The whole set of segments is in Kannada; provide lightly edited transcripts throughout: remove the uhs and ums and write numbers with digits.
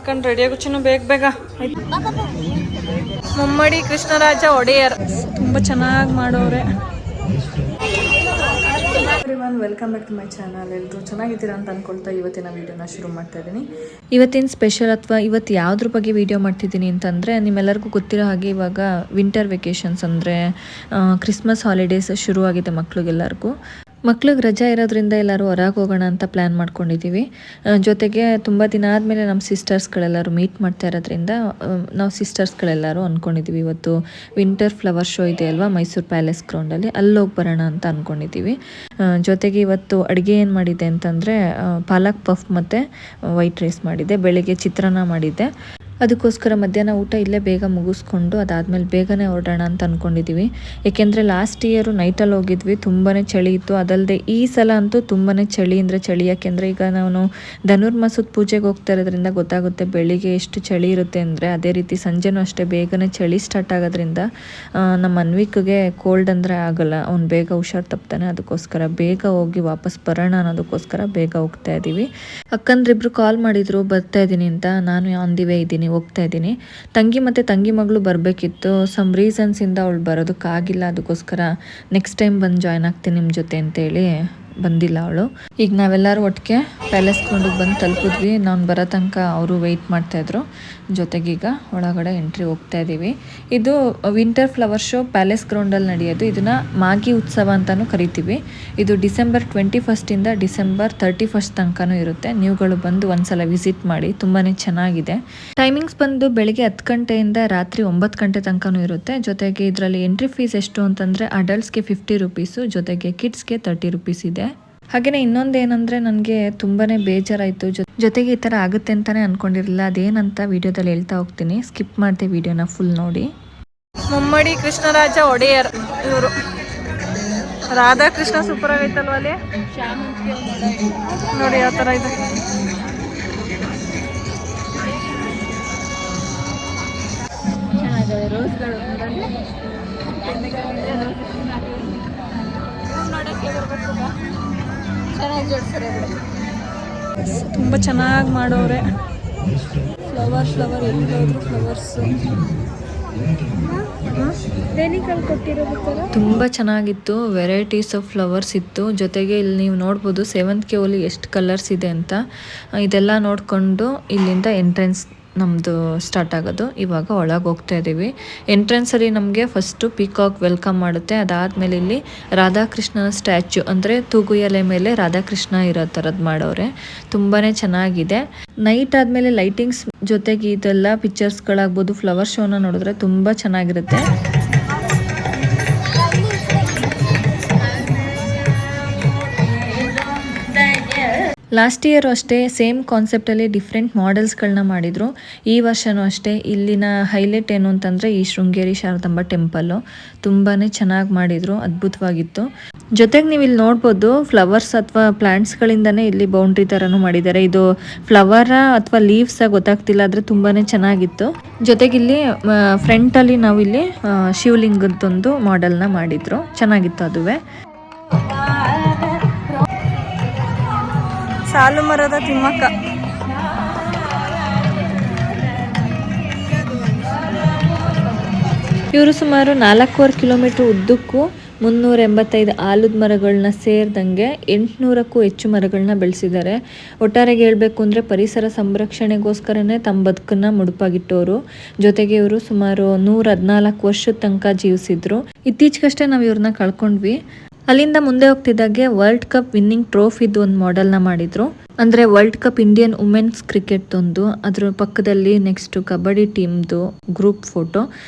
ಮಾಡ್ಕೊಂಡು ರೆಡಿ ಆಗೋಚು ಬೇಗ ಬೇಗ ಆಯ್ತು. ಮುಮ್ಮಡಿ ಕೃಷ್ಣರಾಜ ಒಡೆಯರ್ ತುಂಬ ಚೆನ್ನಾಗಿ ಮಾಡೋರೆ. Welcome back to my channel. ಎಲ್ಲರೂ ಚೆನ್ನಾಗಿದ್ದೀರಾ ಅಂತ ಅಂದ್ಕೊಳ್ತಾ ಇವತ್ತಿನ ವೀಡಿಯೋನ ಶುರು ಮಾಡ್ತಾ ಇದ್ದೀನಿ. ಇವತ್ತಿನ ಸ್ಪೆಷಲ್ ಅಥವಾ ಇವತ್ತು ಯಾವುದ್ರ ಬಗ್ಗೆ ವೀಡಿಯೋ ಮಾಡ್ತಿದ್ದೀನಿ ಅಂತಂದರೆ, ನಿಮ್ಮೆಲ್ಲರಿಗೂ ಗೊತ್ತಿರೋ ಹಾಗೆ ಇವಾಗ ವಿಂಟರ್ ವೆಕೇಷನ್ಸ್ ಅಂದರೆ ಕ್ರಿಸ್ಮಸ್ ಹಾಲಿಡೇಸ್ ಶುರುವಾಗಿದೆ ಮಕ್ಳಿಗೆಲ್ಲರಿಗೂ. ಮಕ್ಳಿಗೆ ರಜಾ ಇರೋದ್ರಿಂದ ಎಲ್ಲರೂ ಹೊರಗೆ ಹೋಗೋಣ ಅಂತ ಪ್ಲ್ಯಾನ್ ಮಾಡ್ಕೊಂಡಿದ್ದೀವಿ. ಜೊತೆಗೆ ತುಂಬ ದಿನ ಆದಮೇಲೆ ನಮ್ಮ ಸಿಸ್ಟರ್ಸ್ಗಳೆಲ್ಲರೂ ಮೀಟ್ ಮಾಡ್ತಾ ಇರೋದ್ರಿಂದ ನಾವು ಸಿಸ್ಟರ್ಸ್ಗಳೆಲ್ಲರೂ ಅಂದ್ಕೊಂಡಿದ್ದೀವಿ ಇವತ್ತು ವಿಂಟರ್ ಫ್ಲವರ್ ಶೋ ಇದೆ ಅಲ್ವಾ ಮೈಸೂರು ಪ್ಯಾಲೇಸ್ ಗ್ರೌಂಡಲ್ಲಿ, ಅಲ್ಲಿ ಹೋಗಿ ಬರೋಣ ಅಂತ ಅಂದ್ಕೊಂಡಿದ್ದೀವಿ. ಜೊತೆಗೆ ಇವತ್ತು ಅಡುಗೆ ಏನು ಮಾಡಿದ್ದೆ ಅಂತಂದರೆ ಪಾಲಕ್ ಪಫ್ ಮತ್ತು ವೈಟ್ ರೈಸ್ ಮಾಡಿದ್ದೆ. ಬೆಳಿಗ್ಗೆ ಚಿತ್ರಾನ್ನ ಮಾಡಿದ್ದೆ. ಅದಕ್ಕೋಸ್ಕರ ಮಧ್ಯಾಹ್ನ ಊಟ ಇಲ್ಲೇ ಬೇಗ ಮುಗಿಸ್ಕೊಂಡು ಅದಾದಮೇಲೆ ಬೇಗನೆ ಹೊರಡೋಣ ಅಂತ ಅಂದ್ಕೊಂಡಿದ್ದೀವಿ. ಏಕೆಂದರೆ ಲಾಸ್ಟ್ ಇಯರು ನೈಟಲ್ಲಿ ಹೋಗಿದ್ವಿ, ತುಂಬಾ ಚಳಿ ಇತ್ತು. ಅದಲ್ಲದೆ ಈ ಸಲ ಅಂತೂ ತುಂಬಾ ಚಳಿ ಅಂದರೆ ಚಳಿ. ಯಾಕೆಂದರೆ ಈಗ ನಾವು ಧನುರ್ಮಾಸದ ಪೂಜೆಗೆ ಹೋಗ್ತಾ ಇರೋದ್ರಿಂದ ಗೊತ್ತಾಗುತ್ತೆ ಬೆಳಿಗ್ಗೆ ಎಷ್ಟು ಚಳಿ ಇರುತ್ತೆ ಅಂದರೆ. ಅದೇ ರೀತಿ ಸಂಜೆನೂ ಅಷ್ಟೇ ಬೇಗನೆ ಚಳಿ ಸ್ಟಾರ್ಟ್ ಆಗೋದ್ರಿಂದ ನಮ್ಮ ಅನ್ವಿಕ್ಗೆ ಕೋಲ್ಡ್ ಅಂದರೆ ಆಗೋಲ್ಲ, ಅವ್ನು ಬೇಗ ಹುಷಾರು ತಪ್ತಾನೆ. ಅದಕ್ಕೋಸ್ಕರ ಬೇಗ ಹೋಗಿ ವಾಪಸ್ ಬರೋಣ ಅನ್ನೋದಕ್ಕೋಸ್ಕರ ಬೇಗ ಹೋಗ್ತಾ ಇದ್ದೀವಿ. ಅಕ್ಕಂದ್ರಿಬ್ರು ಕಾಲ್ ಮಾಡಿದರು ಬರ್ತಾ ಇದ್ದೀನಿ ಅಂತ. ನಾನು ಆನ್ ದಿ ವೇ ಇದ್ದೀನಿ, ಹೋಗ್ತಾ ಇದ್ದೀನಿ. ತಂಗಿ ಮತ್ತು ತಂಗಿ ಮಗಳು ಬರಬೇಕಿತ್ತು. ಸಮ್ ರೀಸನ್ಸಿಂದ ಅವಳು ಬರೋದಕ್ಕಾಗಿಲ್ಲ. ಅದಕ್ಕೋಸ್ಕರ ನೆಕ್ಸ್ಟ್ ಟೈಮ್ ಬಂದು ಜಾಯ್ನ್ ಆಗ್ತೀನಿ ನಿಮ್ಮ ಜೊತೆ ಅಂತೇಳಿ ಬಂದಿಲ್ಲ ಅವಳು. ಈಗ ನಾವೆಲ್ಲರೂ ಒಟ್ಟಿಗೆ ಪ್ಯಾಲೇಸ್ ಗ್ರೌಂಡಿಗೆ ಬಂದು ತಲುಪಿದ್ವಿ. ನಾನು ಬರೋ ತನಕ ಅವರು ವೆಯ್ಟ್ ಮಾಡ್ತಾಯಿದ್ರು. ಜೊತೆಗೀಗ ಒಳಗಡೆ ಎಂಟ್ರಿ ಹೋಗ್ತಾ ಇದ್ದೀವಿ. ಇದು ವಿಂಟರ್ ಫ್ಲವರ್ ಶೋ ಪ್ಯಾಲೇಸ್ ಗ್ರೌಂಡಲ್ಲಿ ನಡೆಯೋದು. ಇದನ್ನು ಮಾಗಿ ಉತ್ಸವ ಅಂತಲೂ ಕರಿತೀವಿ. ಇದು ಡಿಸೆಂಬರ್ 21 ಡಿಸೆಂಬರ್ 31 ತನಕನೂ ಇರುತ್ತೆ. ನೀವುಗಳು ಬಂದು ಒಂದ್ಸಲ ವಿಸಿಟ್ ಮಾಡಿ, ತುಂಬಾ ಚೆನ್ನಾಗಿದೆ. ಟೈಮಿಂಗ್ಸ್ ಬಂದು ಬೆಳಿಗ್ಗೆ 10 ಗಂಟೆಯಿಂದ ರಾತ್ರಿ 9 ಗಂಟೆ ತನಕನೂ ಇರುತ್ತೆ. ಜೊತೆಗೆ ಇದರಲ್ಲಿ ಎಂಟ್ರಿ ಫೀಸ್ ಎಷ್ಟು ಅಂತಂದರೆ ಅಡಲ್ಟ್ಸ್ಗೆ 50 ರುಪೀಸು, ಜೊತೆಗೆ ಕಿಡ್ಸ್ಗೆ 30 ರುಪೀಸ್ ಇದೆ. ಹಾಗೆಯೇ ಇನ್ನೊಂದೇನೆಂದರೆ ನನಗೆ ತುಂಬಾ ಬೇಜಾರಾಯಿತು. ಜೊತೆಗೆ ಈ ಥರ ಆಗುತ್ತೆ ಅಂತಲೇ ಅಂದ್ಕೊಂಡಿರಲಿಲ್ಲ. ಅದೇನಂತ ವಿಡಿಯೋದಲ್ಲಿ ಹೇಳ್ತಾ ಹೋಗ್ತೀನಿ, ಸ್ಕಿಪ್ ಮಾಡಿದೆ ವಿಡಿಯೋನ ಫುಲ್ ನೋಡಿ. ಮುಮ್ಮಡಿ ಕೃಷ್ಣರಾಜ ಒಡೆಯರ್ ಇವರು. ರಾಧಾಕೃಷ್ಣ ಸೂಪರ್ ಆಗೈತಲ್ವ ಅಲ್ಲಿ ನೋಡಿ, ಯಾವ ಥರ ಇದೆ. ತುಂಬ ಚೆನ್ನಾಗಿ ಮಾಡೋರೆ. ಫ್ಲವರ್ ಎಲ್ಲೋದ್ರು ಫ್ಲವರ್ಸು ತುಂಬ ಚೆನ್ನಾಗಿತ್ತು. ವೆರೈಟೀಸ್ ಆಫ್ ಫ್ಲವರ್ಸ್ ಇತ್ತು. ಜೊತೆಗೆ ಇಲ್ಲಿ ನೀವು ನೋಡ್ಬೋದು ಸೇವಂತಿಗೆ ಹೂಲಿ ಎಷ್ಟು ಕಲರ್ಸ್ ಇದೆ ಅಂತ. ಇದೆಲ್ಲ ನೋಡಿಕೊಂಡು ಇಲ್ಲಿಂದ ಎಂಟ್ರೆನ್ಸ್ ನಮ್ಮದು ಸ್ಟಾರ್ಟ್ ಆಗೋದು. ಇವಾಗ ಒಳಗೆ ಹೋಗ್ತಾ ಇದ್ದೀವಿ. ಎಂಟ್ರೆನ್ಸಲ್ಲಿ ನಮಗೆ ಫಸ್ಟು ಪೀಕಾಕ್ ವೆಲ್ಕಮ್ ಮಾಡುತ್ತೆ. ಅದಾದಮೇಲೆ ಇಲ್ಲಿ ರಾಧಾಕೃಷ್ಣನ ಸ್ಟ್ಯಾಚ್ಯು ಅಂದರೆ ತೂಗು ಎಲೆ ಮೇಲೆ ರಾಧಾಕೃಷ್ಣ ಇರೋ ಥರದ್ದು ಮಾಡೋರೆ. ತುಂಬಾ ಚೆನ್ನಾಗಿದೆ. ನೈಟ್ ಆದಮೇಲೆ ಲೈಟಿಂಗ್ಸ್ ಜೊತೆಗೆ ಇದೆಲ್ಲ ಪಿಕ್ಚರ್ಸ್ಗಳಾಗ್ಬೋದು, ಫ್ಲವರ್ ಶೋನ ನೋಡಿದ್ರೆ ತುಂಬ ಚೆನ್ನಾಗಿರುತ್ತೆ. ಲಾಸ್ಟ್ ಇಯರು ಅಷ್ಟೇ ಸೇಮ್ ಕಾನ್ಸೆಪ್ಟಲ್ಲಿ ಡಿಫ್ರೆಂಟ್ ಮಾಡೆಲ್ಸ್ಗಳನ್ನ ಮಾಡಿದರು. ಈ ವರ್ಷವೂ ಅಷ್ಟೇ. ಇಲ್ಲಿನ ಹೈಲೈಟ್ ಏನು ಅಂತಂದರೆ ಈ ಶೃಂಗೇರಿ ಶಾರದಾಂಬ ಟೆಂಪಲ್ಲು ತುಂಬಾ ಚೆನ್ನಾಗಿ ಮಾಡಿದರು, ಅದ್ಭುತವಾಗಿತ್ತು. ಜೊತೆಗೆ ನೀವು ಇಲ್ಲಿ ನೋಡ್ಬೋದು ಫ್ಲವರ್ಸ್ ಅಥವಾ ಪ್ಲ್ಯಾಂಟ್ಸ್ಗಳಿಂದನೇ ಇಲ್ಲಿ ಬೌಂಡ್ರಿ ಥರನೂ ಮಾಡಿದ್ದಾರೆ. ಇದು ಫ್ಲವರಾ ಅಥವಾ ಲೀವ್ಸಾ ಗೊತ್ತಾಗ್ತಿಲ್ಲ, ಆದರೆ ತುಂಬಾ ಚೆನ್ನಾಗಿತ್ತು. ಜೊತೆಗೆ ಇಲ್ಲಿ ಫ್ರಂಟಲ್ಲಿ ನಾವು ಇಲ್ಲಿ ಶಿವಲಿಂಗದೊಂದು ಮಾಡೆಲ್ನ ಮಾಡಿದರು, ಚೆನ್ನಾಗಿತ್ತು ಅದುವೇ. ಸಾಲು ಮರದ ತಿಮ್ಮಕ್ಕ. ಇವರು ಸುಮಾರು 4.25 ಕಿಲೋಮೀಟರ್ ಉದ್ದಕ್ಕೂ 385 ಆಲದ ಮರಗಳನ್ನ ಸೇರಿದಂಗೆ 800ಕ್ಕೂ ಹೆಚ್ಚು ಮರಗಳನ್ನ ಬೆಳೆಸಿದ್ದಾರೆ. ಒಟ್ಟಾರೆಗೆ ಹೇಳಬೇಕು ಅಂದರೆ ಪರಿಸರ ಸಂರಕ್ಷಣೆಗೋಸ್ಕರನೇ ತಮ್ಮ ಬದುಕನ್ನು ಮುಡುಪಾಗಿಟ್ಟವರು. ಜೊತೆಗೆ ಇವರು ಸುಮಾರು 114 ವರ್ಷದ ತನಕ ಜೀವಿಸಿದ್ರು. ಇತ್ತೀಚೆಗಷ್ಟೇ ನಾವು ಇವ್ರನ್ನ ಕಳ್ಕೊಂಡ್ವಿ. ಅಲ್ಲಿಂದ ಮುಂದೆ ಹೋಗ್ತಿದ್ದಾಗೆ ವರ್ಲ್ಡ್ ಕಪ್ ವಿನ್ನಿಂಗ್ ಟ್ರೋಫಿದು ಒಂದು ಮಾಡೆಲ್ನ ಮಾಡಿದರು. ಅಂದರೆ ವರ್ಲ್ಡ್ ಕಪ್ ಇಂಡಿಯನ್ ವುಮೆನ್ಸ್ ಕ್ರಿಕೆಟ್ದೊಂದು, ಅದ್ರ ಪಕ್ಕದಲ್ಲಿ ನೆಕ್ಸ್ಟು ಕಬಡ್ಡಿ ಟೀಮ್ದು ಗ್ರೂಪ್ ಫೋಟೋ,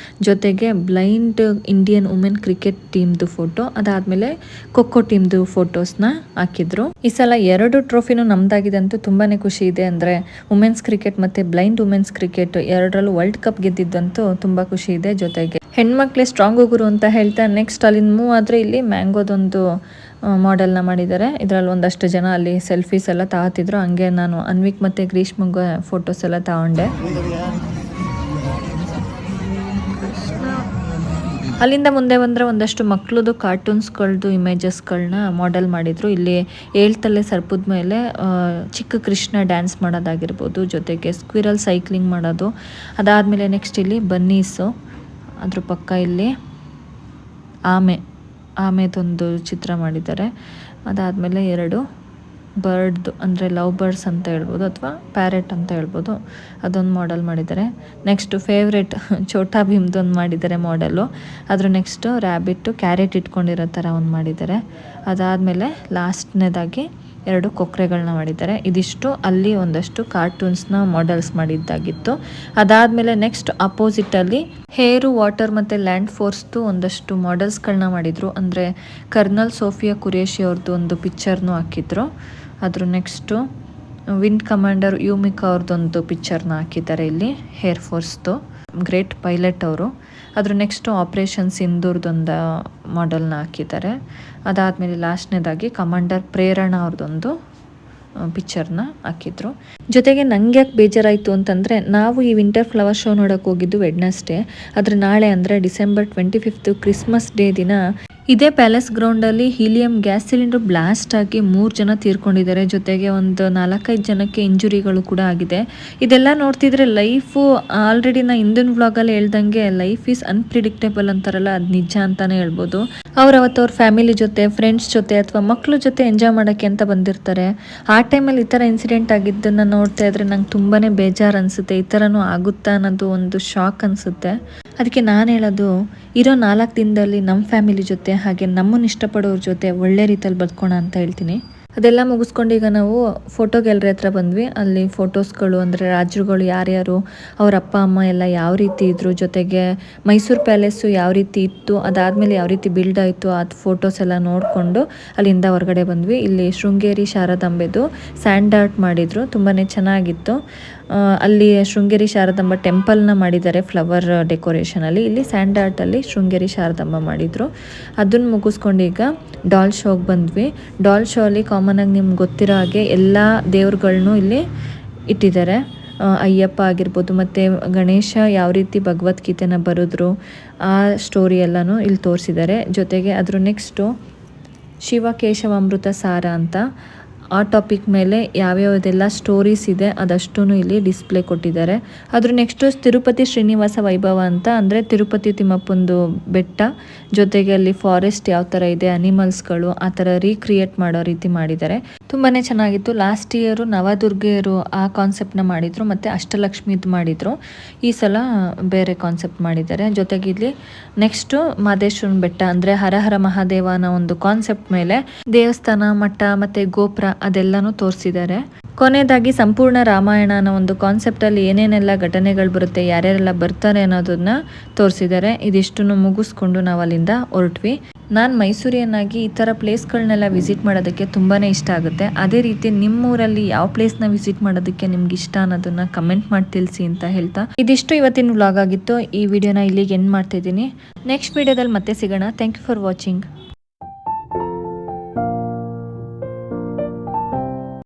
ಜೊತೆಗೆ ಬ್ಲೈಂಡ್ ಇಂಡಿಯನ್ ವುಮೆನ್ ಕ್ರಿಕೆಟ್ ಟೀಮ್ದು ಫೋಟೋ, ಅದಾದಮೇಲೆ ಖೋಖೋ ಟೀಮ್ದು ಫೋಟೋಸ್ನ ಹಾಕಿದ್ರು. ಈ ಸಲ 2 ಟ್ರೋಫಿನೂ ನಮ್ದಾಗಿದೆ ಅಂತೂ ತುಂಬಾ ಖುಷಿ ಇದೆ. ಅಂದರೆ ವುಮೆನ್ಸ್ ಕ್ರಿಕೆಟ್ ಮತ್ತು ಬ್ಲೈಂಡ್ ವುಮೆನ್ಸ್ ಕ್ರಿಕೆಟ್ ಎರಡರಲ್ಲೂ ವರ್ಲ್ಡ್ ಕಪ್ ಗೆದ್ದಿದ್ದಂತೂ ತುಂಬ ಖುಷಿ ಇದೆ. ಜೊತೆಗೆ ಹೆಣ್ಮಕ್ಳೇ ಸ್ಟ್ರಾಂಗ್ ಹೋಗುರು ಅಂತ ಹೇಳ್ತಾ ನೆಕ್ಸ್ಟ್ ಅಲ್ಲಿಂದ ಮೂವ್ ಆದರೆ ಇಲ್ಲಿ ಮ್ಯಾಂಗೋದೊಂದು ಮಾಡೆಲ್ನ ಮಾಡಿದ್ದಾರೆ. ಇದರಲ್ಲಿ ಒಂದಷ್ಟು ಜನ ಅಲ್ಲಿ ಸೆಲ್ಫೀಸ್ ಎಲ್ಲ ತಗೋತಿದ್ರು. ಹಂಗೆ ನಾನು ಅನ್ವಿಕ್ ಮತ್ತು ಗ್ರೀಷ್ಮಂಗೆ ಫೋಟೋಸ್ ಎಲ್ಲ ತಗೊಂಡೆ. ಅಲ್ಲಿಂದ ಮುಂದೆ ಬಂದರೆ ಒಂದಷ್ಟು ಮಕ್ಕಳದು ಕಾರ್ಟೂನ್ಸ್ಗಳದ್ದು ಇಮೇಜಸ್ಗಳನ್ನ ಮಾಡೆಲ್ ಮಾಡಿದರು. ಇಲ್ಲಿ 7 ತಲೆ ಸರ್ಪದ ಮೇಲೆ ಚಿಕ್ಕ ಕೃಷ್ಣ ಡ್ಯಾನ್ಸ್ ಮಾಡೋದಾಗಿರ್ಬೋದು, ಜೊತೆಗೆ ಸ್ಕ್ವಿರಲ್ ಸೈಕ್ಲಿಂಗ್ ಮಾಡೋದು. ಅದಾದಮೇಲೆ ನೆಕ್ಸ್ಟ್ ಇಲ್ಲಿ ಬನ್ನೀಸು, ಅದ್ರ ಪಕ್ಕ ಇಲ್ಲಿ ಆಮೆದೊಂದು ಚಿತ್ರ ಮಾಡಿದ್ದಾರೆ. ಅದಾದಮೇಲೆ 2 ಬರ್ಡ್ದು ಅಂದರೆ ಲವ್ ಬರ್ಡ್ಸ್ ಅಂತ ಹೇಳ್ಬೋದು ಅಥವಾ ಪ್ಯಾರೆಟ್ ಅಂತ ಹೇಳ್ಬೋದು, ಅದೊಂದು ಮಾಡೆಲ್ ಮಾಡಿದ್ದಾರೆ. ನೆಕ್ಸ್ಟು ಫೇವ್ರೆಟ್ ಛೋಟಾ ಭೀಮ್ದೊಂದು ಮಾಡಿದ್ದಾರೆ ಮಾಡೆಲ್ಲು. ಅದ್ರ ನೆಕ್ಸ್ಟು ರ್ಯಾಬಿಟ್ಟು ಕ್ಯಾರೆಟ್ ಇಟ್ಕೊಂಡಿರೋ ಥರ ಒಂದು ಮಾಡಿದ್ದಾರೆ. ಅದಾದಮೇಲೆ ಲಾಸ್ಟ್ನೇದಾಗಿ 2 ಕೊಕ್ಕರೆಗಳನ್ನ ಮಾಡಿದ್ದಾರೆ. ಇದಿಷ್ಟು ಅಲ್ಲಿ ಒಂದಷ್ಟು ಕಾರ್ಟೂನ್ಸ್ನ ಮಾಡೆಲ್ಸ್ ಮಾಡಿದ್ದಾಗಿತ್ತು. ಅದಾದಮೇಲೆ ನೆಕ್ಸ್ಟ್ ಅಪೋಸಿಟಲ್ಲಿ ಹೇರು, ವಾಟರ್ ಮತ್ತು ಲ್ಯಾಂಡ್ ಫೋರ್ಸ್ದು ಒಂದಷ್ಟು ಮಾಡೆಲ್ಸ್ಗಳನ್ನ ಮಾಡಿದರು. ಅಂದರೆ ಕರ್ನಲ್ ಸೋಫಿಯಾ ಕುರೇಶಿ ಅವ್ರದ್ದು ಒಂದು ಪಿಕ್ಚರ್ನೂ ಹಾಕಿದ್ರು. ಅದ್ರ ನೆಕ್ಸ್ಟು ವಿಂಡ್ ಕಮಾಂಡರ್ ಯೂಮಿಕಾ ಅವ್ರದ್ದೊಂದು ಪಿಕ್ಚರ್ನ ಹಾಕಿದ್ದಾರೆ ಇಲ್ಲಿ, ಹೇರ್ ಫೋರ್ಸ್ದು, ಗ್ರೇಟ್ ಪೈಲಟ್ ಅವರು. ಅದ್ರ ನೆಕ್ಸ್ಟು ಆಪ್ರೇಷನ್ ಸಿಂಧೂರ್ದೊಂದು ಮಾಡೆಲ್ನ ಹಾಕಿದ್ದಾರೆ. ಅದಾದಮೇಲೆ ಲಾಸ್ಟ್ನೇದಾಗಿ ಕಮಾಂಡರ್ ಪ್ರೇರಣಾ ಅವ್ರದ್ದೊಂದು ಪಿಕ್ಚರ್ನ ಹಾಕಿದ್ರು. ಜೊತೆಗೆ ನಂಗೆ ಯಾಕೆ ಬೇಜಾರಾಯಿತು ಅಂತಂದರೆ, ನಾವು ಈ ವಿಂಟರ್ ಫ್ಲವರ್ ಶೋ ನೋಡೋಕೆ ಹೋಗಿದ್ದು ವೆಡ್ನೆಸ್ಡೇ. ಆದರೆ ನಾಳೆ ಅಂದರೆ ಡಿಸೆಂಬರ್ 25 ಕ್ರಿಸ್ಮಸ್ ಡೇ ದಿನ ಇದೇ ಪ್ಯಾಲೇಸ್ ಗ್ರೌಂಡಲ್ಲಿ ಹೀಲಿಯಂ ಗ್ಯಾಸ್ ಸಿಲಿಂಡರ್ ಬ್ಲಾಸ್ಟ್ ಆಗಿ 3 ಜನ ತೀರ್ಕೊಂಡಿದ್ದಾರೆ. ಜೊತೆಗೆ ಒಂದು 4-5 ಜನಕ್ಕೆ ಇಂಜುರಿಗಳು ಕೂಡ ಆಗಿದೆ. ಇದೆಲ್ಲ ನೋಡ್ತಿದ್ರೆ ಲೈಫು ಆಲ್ರೆಡಿ ನಾ ಹಿಂದಿನ ವ್ಲಾಗಲ್ಲಿ ಹೇಳ್ದಂಗೆ ಲೈಫ್ ಈಸ್ ಅನ್ಪ್ರಿಡಿಕ್ಟೇಬಲ್ ಅಂತಾರಲ್ಲ, ಅದು ನಿಜ ಅಂತಲೇ ಹೇಳ್ಬೋದು. ಅವತ್ತು ಅವ್ರ ಫ್ಯಾಮಿಲಿ ಜೊತೆ, ಫ್ರೆಂಡ್ಸ್ ಜೊತೆ ಅಥವಾ ಮಕ್ಕಳ ಜೊತೆ ಎಂಜಾಯ್ ಮಾಡೋಕ್ಕೆ ಅಂತ ಬಂದಿರ್ತಾರೆ. ಆ ಟೈಮಲ್ಲಿ ಈ ಥರ ಇನ್ಸಿಡೆಂಟ್ ಆಗಿದ್ದನ್ನು ನೋಡ್ತಾ ಇದ್ರೆ ನಂಗೆ ತುಂಬಾ ಬೇಜಾರು ಅನಿಸುತ್ತೆ. ಈ ಥರನೂ ಆಗುತ್ತಾ ಅನ್ನೋದು ಒಂದು ಶಾಕ್ ಅನಿಸುತ್ತೆ. ಅದಕ್ಕೆ ನಾನು ಹೇಳೋದು, ಇರೋ 4 ದಿನದಲ್ಲಿ ನಮ್ಮ ಫ್ಯಾಮಿಲಿ ಜೊತೆ ಹಾಗೆ ನಮ್ಮನ್ನು ಇಷ್ಟಪಡೋರ ಜೊತೆ ಒಳ್ಳೆ ರೀತಿಯಲ್ಲಿ ಬದುಕೋಣ ಅಂತ ಹೇಳ್ತೀನಿ. ಅದೆಲ್ಲ ಮುಗಿಸ್ಕೊಂಡು ಈಗ ನಾವು ಫೋಟೋ ಗ್ಯಾಲರಿ ಹತ್ರ ಬಂದ್ವಿ. ಅಲ್ಲಿ ಫೋಟೋಸ್ಗಳು ಅಂದರೆ ರಾಜರುಗಳು ಯಾರ್ಯಾರು, ಅವ್ರ ಅಪ್ಪ ಅಮ್ಮ ಎಲ್ಲ ಯಾವ ರೀತಿ ಇದ್ದರು, ಜೊತೆಗೆ ಮೈಸೂರು ಪ್ಯಾಲೇಸು ಯಾವ ರೀತಿ ಇತ್ತು, ಅದಾದಮೇಲೆ ಯಾವ ರೀತಿ ಬಿಲ್ಡ್ ಆಯಿತು, ಅದು ಫೋಟೋಸ್ ಎಲ್ಲ ನೋಡಿಕೊಂಡು ಅಲ್ಲಿಂದ ಹೊರಗಡೆ ಬಂದ್ವಿ. ಇಲ್ಲಿ ಶೃಂಗೇರಿ ಶಾರದಾಂಬೆದು ಸ್ಯಾಂಡ್ ಆರ್ಟ್ ಮಾಡಿದರು, ತುಂಬಾ ಚೆನ್ನಾಗಿತ್ತು. ಅಲ್ಲಿ ಶೃಂಗೇರಿ ಶಾರದಾಂಬ ಟೆಂಪಲ್ನ ಮಾಡಿದ್ದಾರೆ ಫ್ಲವರ್ ಡೆಕೋರೇಷನಲ್ಲಿ. ಇಲ್ಲಿ ಸ್ಯಾಂಡ್ ಆರ್ಟಲ್ಲಿ ಶೃಂಗೇರಿ ಶಾರದಾಂಬ ಮಾಡಿದರು. ಅದನ್ನು ಮುಗಿಸ್ಕೊಂಡು ಈಗ ಡಾಲ್ ಶೋಗೆ ಬಂದ್ವಿ. ಡಾಲ್ ಶೋ ಅಲ್ಲಿ ಕಾಮನ್ ಆಗಿ ನಿಮ್ಗೆ ಗೊತ್ತಿರೋ ಹಾಗೆ ಎಲ್ಲ ದೇವ್ರುಗಳನ್ನೂ ಇಲ್ಲಿ ಇಟ್ಟಿದ್ದಾರೆ. ಅಯ್ಯಪ್ಪ ಆಗಿರ್ಬೋದು, ಮತ್ತು ಗಣೇಶ ಯಾವ ರೀತಿ ಭಗವದ್ಗೀತೆನ ಬರೆದ್ರು ಆ ಸ್ಟೋರಿ ಎಲ್ಲನೂ ಇಲ್ಲಿ ತೋರಿಸಿದ್ದಾರೆ. ಜೊತೆಗೆ ಅದ್ರ ನೆಕ್ಸ್ಟು ಶಿವಕೇಶವಾಮೃತ ಸಾರ ಅಂತ ಆ ಟಾಪಿಕ್ ಮೇಲೆ ಯಾವ್ಯಾವುದೆಲ್ಲ ಸ್ಟೋರೀಸ್ ಇದೆ ಅದಷ್ಟೂ ಇಲ್ಲಿ ಡಿಸ್ಪ್ಲೇ ಕೊಟ್ಟಿದ್ದಾರೆ. ಅದ್ರ ನೆಕ್ಸ್ಟು ತಿರುಪತಿ ಶ್ರೀನಿವಾಸ ವೈಭವ ಅಂತ, ಅಂದರೆ ತಿರುಪತಿ ತಿಮ್ಮಪ್ಪಂದು ಬೆಟ್ಟ, ಜೊತೆಗೆ ಅಲ್ಲಿ ಫಾರೆಸ್ಟ್ ಯಾವ ಥರ ಇದೆ, ಅನಿಮಲ್ಸ್ಗಳು ಆ ಥರ ರೀಕ್ರಿಯೇಟ್ ಮಾಡೋ ರೀತಿ ಮಾಡಿದ್ದಾರೆ. ತುಂಬಾ ಚೆನ್ನಾಗಿತ್ತು. ಲಾಸ್ಟ್ ಇಯರು ನವದುರ್ಗೆಯರು ಆ ಕಾನ್ಸೆಪ್ಟ್ನ ಮಾಡಿದರು, ಮತ್ತು ಅಷ್ಟಲಕ್ಷ್ಮಿದು ಮಾಡಿದರು. ಈ ಸಲ ಬೇರೆ ಕಾನ್ಸೆಪ್ಟ್ ಮಾಡಿದ್ದಾರೆ. ಜೊತೆಗೆ ಇಲ್ಲಿ ನೆಕ್ಸ್ಟು ಮಾದೇಶ್ವರನ ಬೆಟ್ಟ, ಅಂದರೆ ಹರಹರ ಮಹಾದೇವನ ಒಂದು ಕಾನ್ಸೆಪ್ಟ್ ಮೇಲೆ ದೇವಸ್ಥಾನ, ಮಠ ಮತ್ತು ಗೋಪುರ ಅದೆಲ್ಲನೂ ತೋರಿಸಿದ್ದಾರೆ. ಕೊನೆಯದಾಗಿ ಸಂಪೂರ್ಣ ರಾಮಾಯಣ ಅನ್ನೋ ಒಂದು ಕಾನ್ಸೆಪ್ಟಲ್ಲಿ ಏನೇನೆಲ್ಲ ಘಟನೆಗಳು ಬರುತ್ತೆ, ಯಾರ್ಯಾರೆಲ್ಲ ಬರ್ತಾರೆ ಅನ್ನೋದನ್ನ ತೋರಿಸಿದ್ದಾರೆ. ಇದಿಷ್ಟನ್ನು ಮುಗಿಸ್ಕೊಂಡು ನಾವು ಅಲ್ಲಿಂದ ಹೊರಟ್ವಿ. ನಾನು ಮೈಸೂರಿಯನ್ನಾಗಿ ಈ ಥರ ಪ್ಲೇಸ್ಗಳನ್ನೆಲ್ಲ ವಿಸಿಟ್ ಮಾಡೋದಕ್ಕೆ ತುಂಬಾ ಇಷ್ಟ ಆಗುತ್ತೆ. ಅದೇ ರೀತಿ ನಿಮ್ಮೂರಲ್ಲಿ ಯಾವ ಪ್ಲೇಸ್ನ ವಿಸಿಟ್ ಮಾಡೋದಕ್ಕೆ ನಿಮ್ಗೆ ಇಷ್ಟ ಅನ್ನೋದನ್ನ ಕಮೆಂಟ್ ಮಾಡಿ ತಿಳಿಸಿ ಅಂತ ಹೇಳ್ತಾ, ಇದಿಷ್ಟು ಇವತ್ತಿನ ವ್ಲಾಗ್ ಆಗಿತ್ತು. ಈ ವಿಡಿಯೋನ ಇಲ್ಲಿಗೆ ಎಂಡ್ ಮಾಡ್ತಿದ್ದೀನಿ. ನೆಕ್ಸ್ಟ್ ವಿಡಿಯೋದಲ್ಲಿ ಮತ್ತೆ ಸಿಗೋಣ. Thank you for watching.